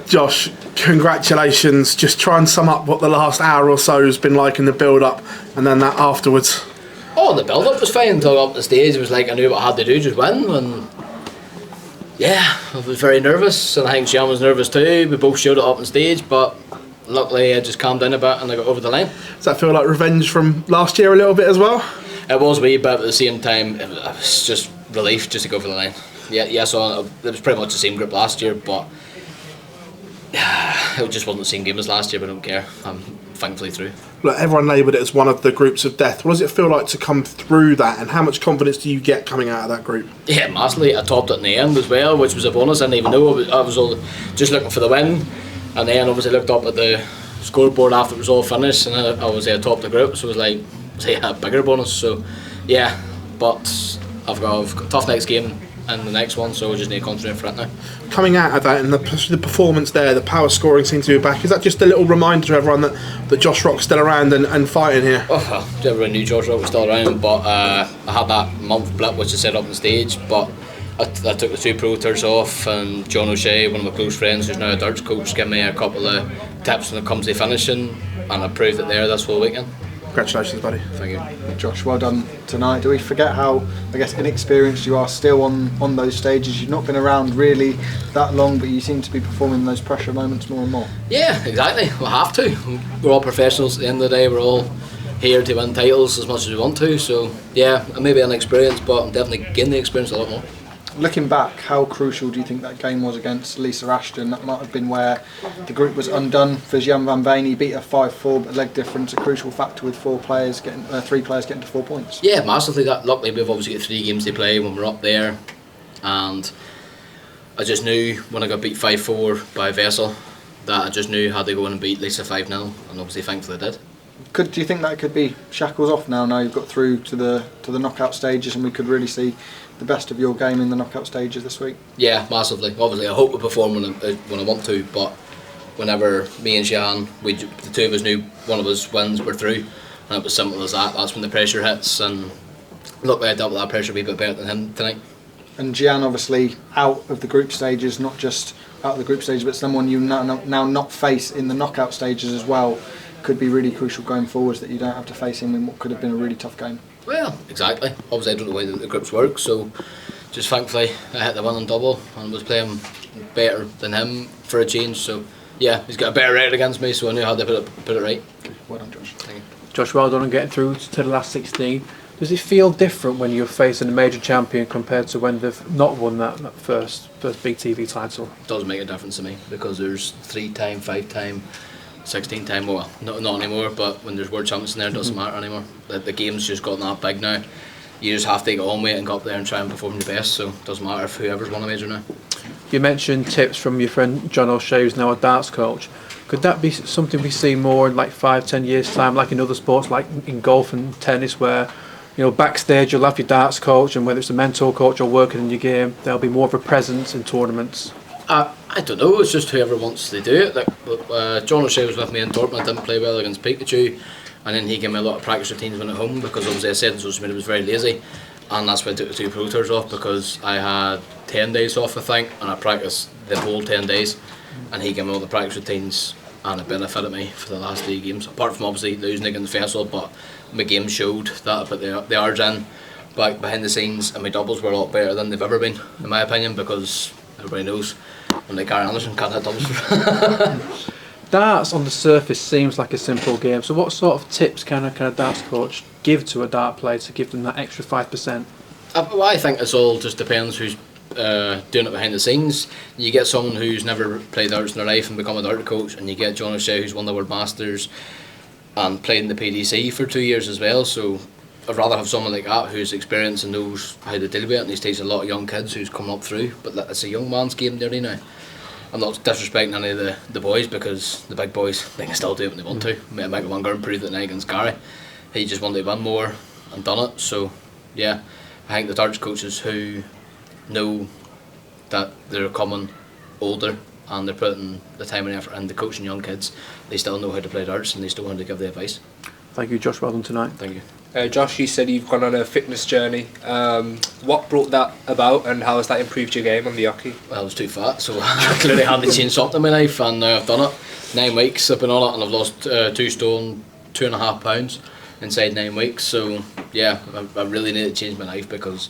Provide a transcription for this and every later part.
Josh, congratulations. Just try and sum up what the last hour or so has been like in the build-up, and then that afterwards. Oh, the build-up was fine until up the stage. It was like I knew what I had to do, just win. And yeah, I was very nervous, and I think Sian was nervous too. We both showed it up on stage, but luckily I just calmed down a bit and I got over the line. Does that feel like revenge from last year a little bit as well? It was a wee bit, but at the same time, it was just relief just to go over the line. Yeah, so it was pretty much the same group last year, but it just wasn't the same game as last year, but I don't care. I'm thankfully through. Look, everyone labelled it as one of the groups of death. What does it feel like to come through that, and how much confidence do you get coming out of that group? Yeah, massively. I topped it in the end as well, which was a bonus. I didn't even know. I was all just looking for the win, and then obviously looked up at the scoreboard after it was all finished, and I was top the group, so it was like a bigger bonus. So yeah, but I've got a tough next game and the next one, so we just need to concentrate for it now. Coming out of that, and the performance there, the power scoring seems to be back. Is that just a little reminder to everyone that Josh Rock's still around and fighting here? Oh, everyone knew Josh Rock was still around, but I had that month blip which I set up on stage, but I took the 2 pro tours off, and John O'Shea, one of my close friends who's now a darts coach, gave me a couple of tips when it comes to finishing, and I proved it there this whole weekend. Congratulations, buddy. Thank you. Josh, well done tonight. Do we forget how, I guess, inexperienced you are still on those stages? You've not been around really that long, but you seem to be performing those pressure moments more and more. Yeah, exactly. We'll have to. We're all professionals at the end of the day. We're all here to win titles as much as we want to. So yeah, I may be inexperienced, but I'm definitely getting the experience a lot more. Looking back, how crucial do you think that game was against Lisa Ashton? That might have been where the group was undone for Jan van Veen. He beat her 5-4, but leg difference a crucial factor with 3 players getting to 4 points. Yeah, massively. Luckily, we've obviously got 3 games to play when we're up there, and I just knew when I got beat 5-4 by Vessel that I just knew I had to go in and beat Lisa 5-0, and obviously, thankfully, I did. Do you think that could be shackles off now? Now you've got through to the knockout stages, and we could really see the best of your game in the knockout stages this week? Yeah, massively. Obviously, I hope we perform when I want to, but whenever me and Sian, the 2 of us knew one of us wins, we're through, and it was simple as that. That's when the pressure hits, and luckily I dealt with that pressure a wee bit better than him tonight. And Gian obviously out of the group stages, not just out of the group stage, but someone you now not face in the knockout stages as well, could be really crucial going forwards, that you don't have to face him in what could have been a really tough game. Well, exactly. Obviously I don't know the way the groups work, so just thankfully I hit the winning double and was playing better than him for a change, so yeah, he's got a better record against me, so I knew how to put it right. Well done, Josh. Thank you. Josh, well done on getting through to the last 16. Does it feel different when you're facing a major champion compared to when they've not won that first big TV title? It does make a difference to me, because there's 3-time, 5-time, 16-time, well, not anymore, but when there's world champions in there, it doesn't matter anymore. The game's just gotten that big now. You just have to get on with it and go up there and try and perform your best, so it doesn't matter if whoever's won a major now. You mentioned tips from your friend John O'Shea, who's now a darts coach. Could that be something we see more in like 5-10 years time, like in other sports, like in golf and tennis, where backstage you'll have your darts coach, and whether it's a mentor coach or working in your game, there'll be more of a presence in tournaments? I don't know, it's just whoever wants to do it. Like, John O'Shea was with me in Dortmund. I didn't play well against Pikachu, and then he gave me a lot of practice routines when at home, because obviously I said in social media I was very lazy, and that's why I took the 2 pro tours off, because I had 10 days off I think, and I practiced the whole 10 days, and he gave me all the practice routines, and it benefited me for the last 3 games, apart from obviously losing against Vessel, but my game showed that I put the hours in back behind the scenes, and my doubles were a lot better than they've ever been, in my opinion, because everybody knows when like Gary Anderson can't hit doubles. Darts on the surface seems like a simple game, so what sort of tips can a darts coach give to a dart player to give them that extra 5%? I think it all just depends who's doing it behind the scenes. You get someone who's never played darts in their life and become a dart coach, and you get John O'Shea, who's won the World Masters and played in the PDC for 2 years as well, so I'd rather have someone like that who's experienced and knows how to deal with it, and he's teaching a lot of young kids who's coming up through, but it's a young man's game nearly now. I'm not disrespecting any of the boys, because the big boys, they can still do it when they want to. Michael Van Gerwen proved it tonight against Gary. He just wanted to win more and done it, so yeah, I think the darts coaches who know that they're coming older and they're putting the time and effort into coaching young kids, they still know how to play darts and they still want to give the advice. Thank you, Josh. Well done tonight. Thank you. Josh, you said you've gone on a fitness journey. What brought that about, and how has that improved your game on the hockey? Well, I was too fat, so I clearly had to change something in my life, and now I've done it. 9 weeks I've been on it, and I've lost 2 stone, 2.5 pounds inside 9 weeks. So yeah, I really need to change my life, because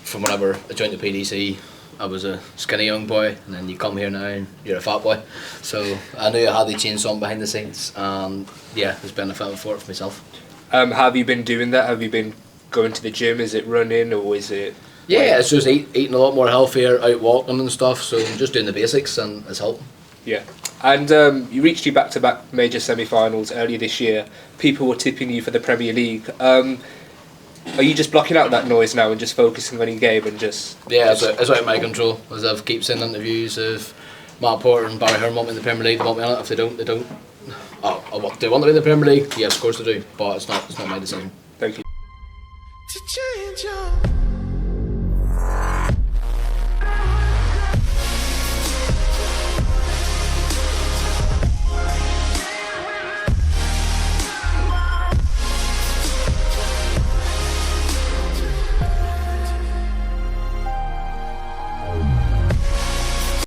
from whenever I joined the PDC, I was a skinny young boy, and then you come here now and you're a fat boy. So I knew I had to change something behind the scenes, and yeah, it's benefiting for it for myself. How have you been doing that? Have you been going to the gym? Is it running, or is it... Yeah, it's just eating a lot more healthier, out walking and stuff, so just doing the basics, and it's helping. Yeah. And you reached your back-to-back major semi-finals earlier this year. People were tipping you for the Premier League. Are you just blocking out that noise now and just focusing on your game and just... Yeah, it's out of my control. As I've keep seeing interviews of Matt Porter and Barry Hearn want me in the Premier League, they want me in it. If they don't, they don't. Do they want to be in the Premier League? Yes, of course they do, but it's not my decision. Thank you.